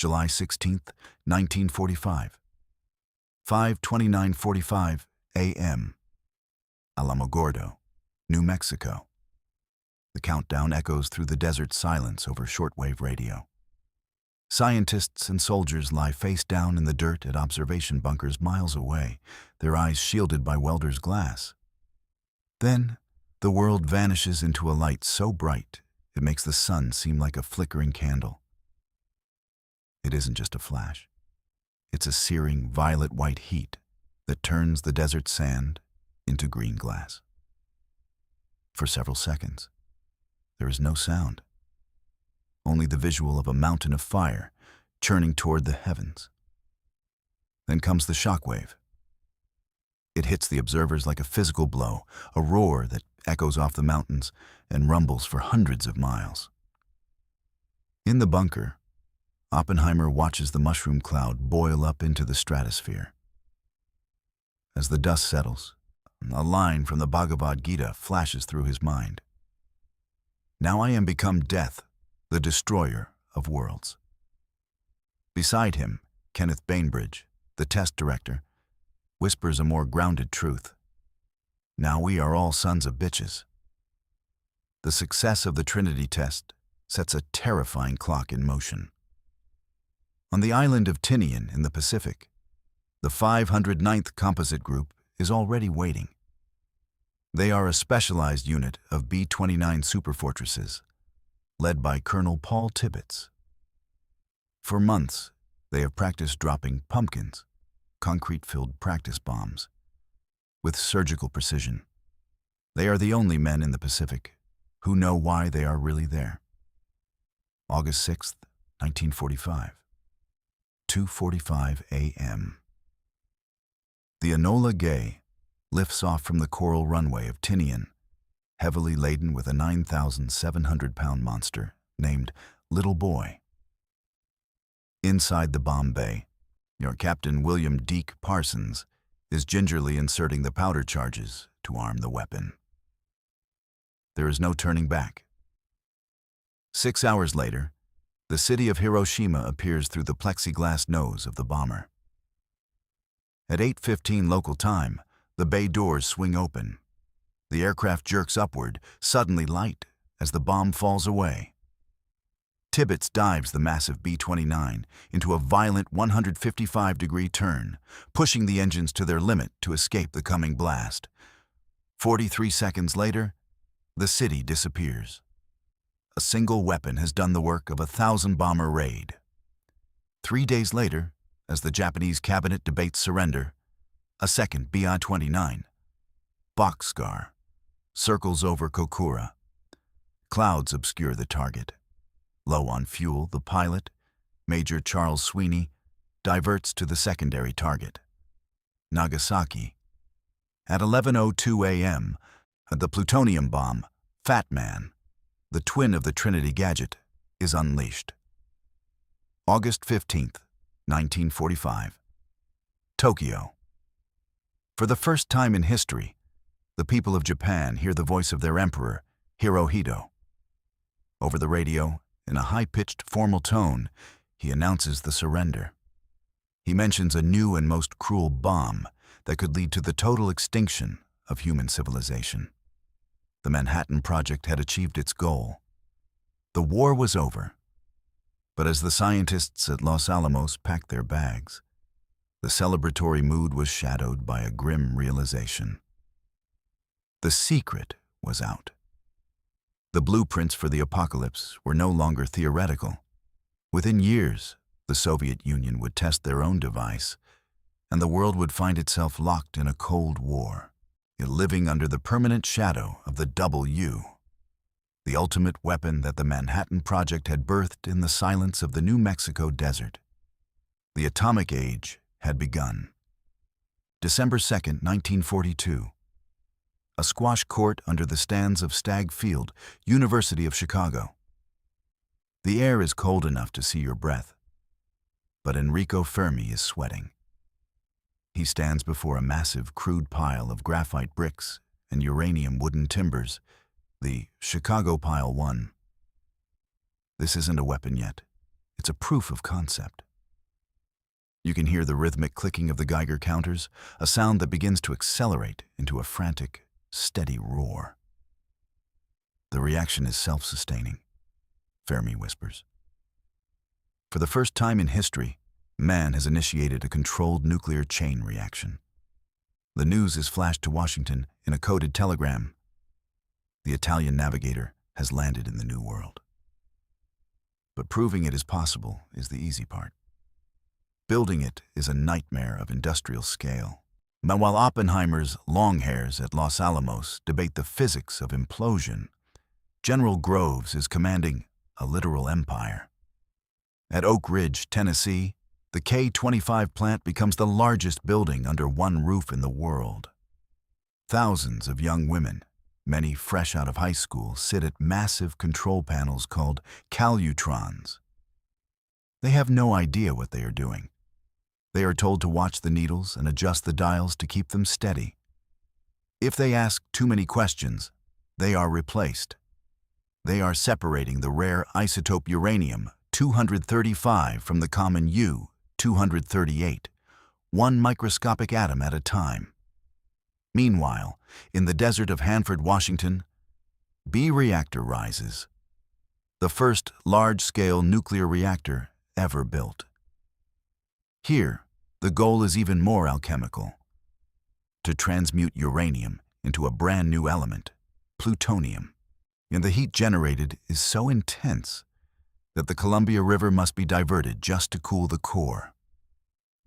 July 16th, 1945. 5:29:45 a.m. Alamogordo, New Mexico. The countdown echoes through the desert silence over shortwave radio. Scientists and soldiers lie face down in the dirt at observation bunkers miles away, their eyes shielded by welder's glass. Then, the world vanishes into a light so bright it makes the sun seem like a flickering candle. It isn't just a flash. It's a searing violet-white heat that turns the desert sand into green glass. For several seconds, there is no sound, only the visual of a mountain of fire churning toward the heavens. Then comes the shockwave. It hits the observers like a physical blow, a roar that echoes off the mountains and rumbles for hundreds of miles. In the bunker, Oppenheimer watches the mushroom cloud boil up into the stratosphere. As the dust settles, a line from the Bhagavad Gita flashes through his mind. "Now I am become death, the destroyer of worlds." Beside him, Kenneth Bainbridge, the test director, whispers a more grounded truth. "Now we are all sons of bitches." The success of the Trinity test sets a terrifying clock in motion. On the island of Tinian in the Pacific, the 509th Composite Group is already waiting. They are a specialized unit of B-29 superfortresses, led by Colonel Paul Tibbets. For months, they have practiced dropping pumpkins, concrete-filled practice bombs, with surgical precision. They are the only men in the Pacific who know why they are really there. August 6th, 1945, 2:45 a.m. The Enola Gay lifts off from the coral runway of Tinian, heavily laden with a 9,700-pound monster named Little Boy. Inside the bomb bay, your Captain William Deke Parsons is gingerly inserting the powder charges to arm the weapon. There is no turning back. 6 hours later, the city of Hiroshima appears through the plexiglass nose of the bomber. At 8:15 local time, the bay doors swing open. The aircraft jerks upward, suddenly light, as the bomb falls away. Tibbets dives the massive B-29 into a violent 155-degree turn, pushing the engines to their limit to escape the coming blast. 43 seconds later, the city disappears. A single weapon has done the work of a 1,000-bomber raid. 3 days later, as the Japanese cabinet debates surrender, a second BI-29, Bockscar, circles over Kokura. Clouds obscure the target. Low on fuel, the pilot, Major Charles Sweeney, diverts to the secondary target, Nagasaki. At 11:02 a.m., the plutonium bomb, Fat Man, the twin of the Trinity gadget, is unleashed. August 15th, 1945. Tokyo. For the first time in history, the people of Japan hear the voice of their emperor, Hirohito. Over the radio, in a high-pitched formal tone, he announces the surrender. He mentions a new and most cruel bomb that could lead to the total extinction of human civilization. The Manhattan Project had achieved its goal. The war was over. But as the scientists at Los Alamos packed their bags, the celebratory mood was shadowed by a grim realization. The secret was out. The blueprints for the apocalypse were no longer theoretical. Within years, the Soviet Union would test their own device, and the world would find itself locked in a Cold War, living under the permanent shadow of the W, the ultimate weapon that the Manhattan Project had birthed in the silence of the New Mexico desert. The atomic age had begun. December 2nd, 1942. A squash court under the stands of Stagg Field, University of Chicago. The air is cold enough to see your breath, but Enrico Fermi is sweating. He stands before a massive crude pile of graphite bricks and uranium wooden timbers, the Chicago Pile 1. This isn't a weapon yet. It's a proof of concept. You can hear the rhythmic clicking of the Geiger counters, a sound that begins to accelerate into a frantic, steady roar. The reaction is self-sustaining, Fermi whispers. For the first time in history, man has initiated a controlled nuclear chain reaction. The news is flashed to Washington in a coded telegram. The Italian navigator has landed in the New World. But proving it is possible is the easy part. Building it is a nightmare of industrial scale. But while Oppenheimer's longhairs at Los Alamos debate the physics of implosion, General Groves is commanding a literal empire. At Oak Ridge, Tennessee, the K-25 plant becomes the largest building under one roof in the world. Thousands of young women, many fresh out of high school, sit at massive control panels called calutrons. They have no idea what they are doing. They are told to watch the needles and adjust the dials to keep them steady. If they ask too many questions, they are replaced. They are separating the rare isotope uranium-235 from the common U-238, one microscopic atom at a time. Meanwhile, in the desert of Hanford, Washington, B reactor rises, the first large-scale nuclear reactor ever built. Here, the goal is even more alchemical: to transmute uranium into a brand new element, plutonium. And the heat generated is so intense that the Columbia River must be diverted just to cool the core.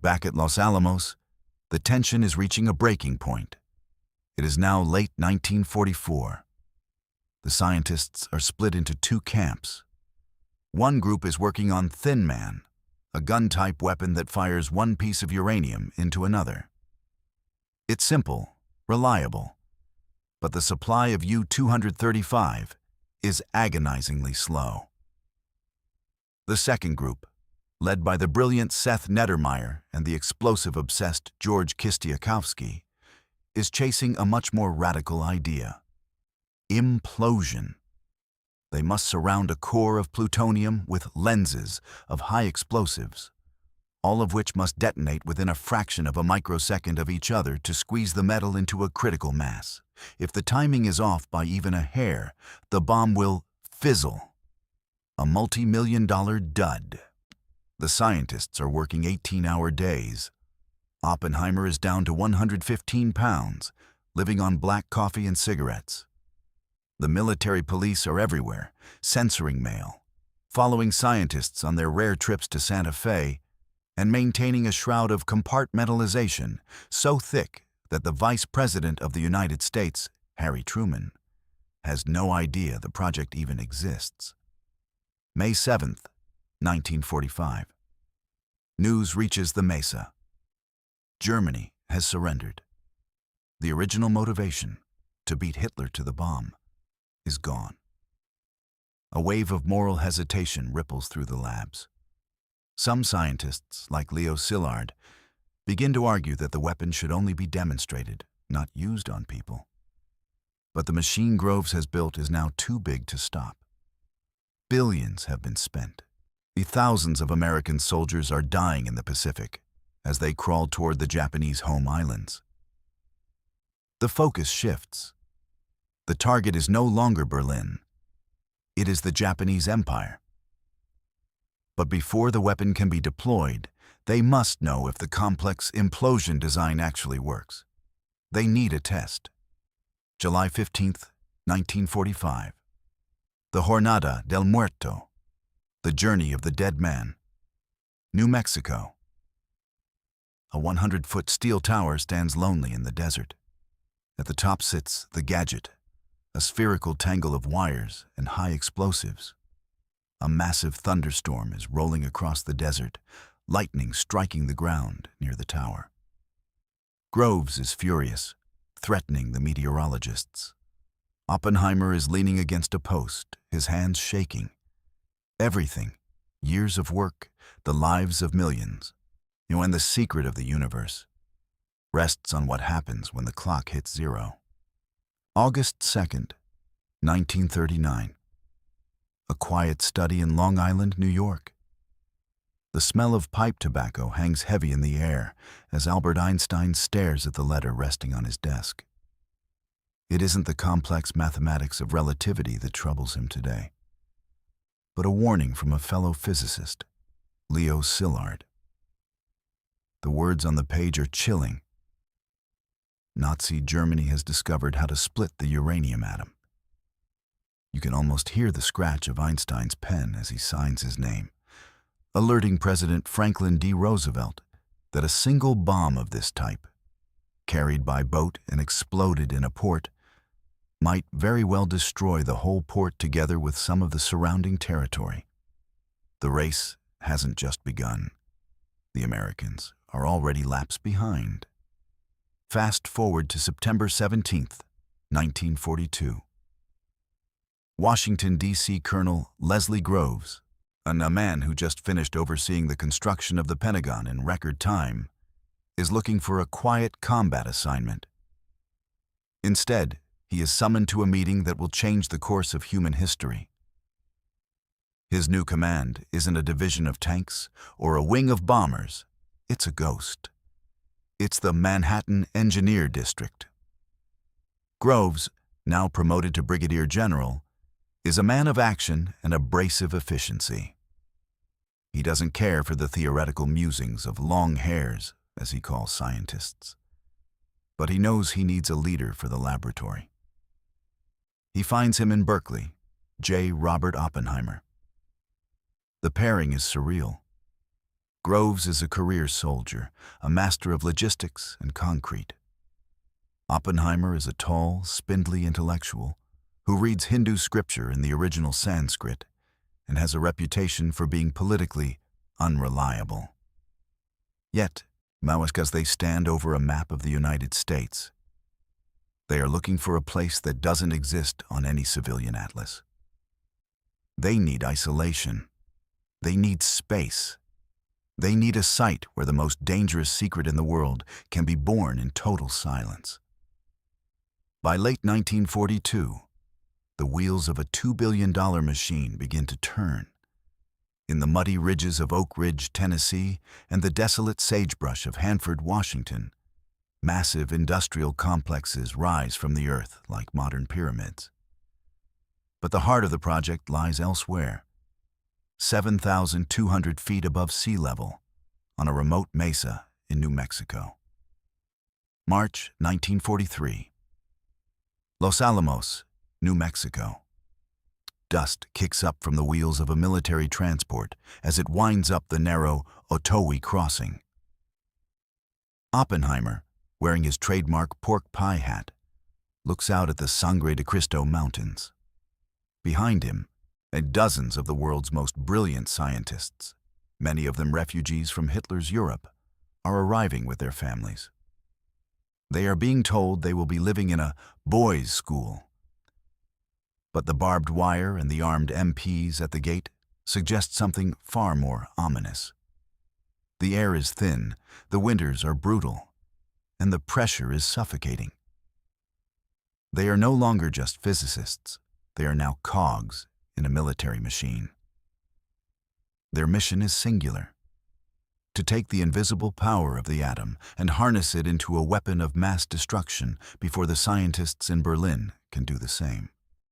Back at Los Alamos, the tension is reaching a breaking point. It is now late 1944. The scientists are split into two camps. One group is working on Thin Man, a gun-type weapon that fires one piece of uranium into another. It's simple, reliable, but the supply of U-235 is agonizingly slow. The second group, led by the brilliant Seth Nettermeyer and the explosive-obsessed George Kistiakowsky, is chasing a much more radical idea: implosion. They must surround a core of plutonium with lenses of high explosives, all of which must detonate within a fraction of a microsecond of each other to squeeze the metal into a critical mass. If the timing is off by even a hair, the bomb will fizzle, a multi-million-dollar dud. The scientists are working 18-hour days. Oppenheimer is down to 115 pounds, living on black coffee and cigarettes. The military police are everywhere, censoring mail, following scientists on their rare trips to Santa Fe, and maintaining a shroud of compartmentalization so thick that the Vice President of the United States, Harry Truman, has no idea the project even exists. May 7th, 1945. News reaches the Mesa. Germany has surrendered. The original motivation, to beat Hitler to the bomb, is gone. A wave of moral hesitation ripples through the labs. Some scientists, like Leo Szilard, begin to argue that the weapon should only be demonstrated, not used on people. But the machine Groves has built is now too big to stop. Billions have been spent. The thousands of American soldiers are dying in the Pacific as they crawl toward the Japanese home islands. The focus shifts. The target is no longer Berlin. It is the Japanese Empire. But before the weapon can be deployed, they must know if the complex implosion design actually works. They need a test. July 15th, 1945. The Jornada del Muerto, the journey of the dead man. New Mexico. A 100-foot steel tower stands lonely in the desert. At the top sits the Gadget, a spherical tangle of wires and high explosives. A massive thunderstorm is rolling across the desert, lightning striking the ground near the tower. Groves is furious, threatening the meteorologists. Oppenheimer is leaning against a post, his hands shaking. Everything, years of work, the lives of millions, and the secret of the universe, rests on what happens when the clock hits zero. August 2nd, 1939. A quiet study in Long Island, New York. The smell of pipe tobacco hangs heavy in the air as Albert Einstein stares at the letter resting on his desk. It isn't the complex mathematics of relativity that troubles him today, but a warning from a fellow physicist, Leo Szilard. The words on the page are chilling. Nazi Germany has discovered how to split the uranium atom. You can almost hear the scratch of Einstein's pen as he signs his name, alerting President Franklin D. Roosevelt that a single bomb of this type, carried by boat and exploded in a port, might very well destroy the whole port together with some of the surrounding territory. The race hasn't just begun. The Americans are already laps behind. Fast forward to September 17th, 1942. Washington, D.C. Colonel Leslie Groves, a man who just finished overseeing the construction of the Pentagon in record time, is looking for a quiet combat assignment. Instead, he is summoned to a meeting that will change the course of human history. His new command isn't a division of tanks or a wing of bombers. It's a ghost. It's the Manhattan Engineer District. Groves, now promoted to Brigadier General, is a man of action and abrasive efficiency. He doesn't care for the theoretical musings of long hairs, as he calls scientists, but he knows he needs a leader for the laboratory. He finds him in Berkeley, J. Robert Oppenheimer. The pairing is surreal. Groves is a career soldier, a master of logistics and concrete. Oppenheimer is a tall, spindly intellectual who reads Hindu scripture in the original Sanskrit and has a reputation for being politically unreliable. Yet, because they stand over a map of the United States, they are looking for a place that doesn't exist on any civilian atlas. They need isolation. They need space. They need a site where the most dangerous secret in the world can be born in total silence. By late 1942, the wheels of a $2 billion machine begin to turn. In the muddy ridges of Oak Ridge, Tennessee, and the desolate sagebrush of Hanford, Washington, massive industrial complexes rise from the earth like modern pyramids. But the heart of the project lies elsewhere, 7,200 feet above sea level, on a remote mesa in New Mexico. March 1943. Los Alamos, New Mexico. Dust kicks up from the wheels of a military transport as it winds up the narrow Otoe crossing. Oppenheimer, wearing his trademark pork pie hat, looks out at the Sangre de Cristo Mountains. Behind him, dozens of the world's most brilliant scientists, many of them refugees from Hitler's Europe, are arriving with their families. They are being told they will be living in a boys' school. But the barbed wire and the armed MPs at the gate suggest something far more ominous. The air is thin, the winters are brutal, and the pressure is suffocating. They are no longer just physicists. They are now cogs in a military machine. Their mission is singular: to take the invisible power of the atom and harness it into a weapon of mass destruction before the scientists in Berlin can do the same.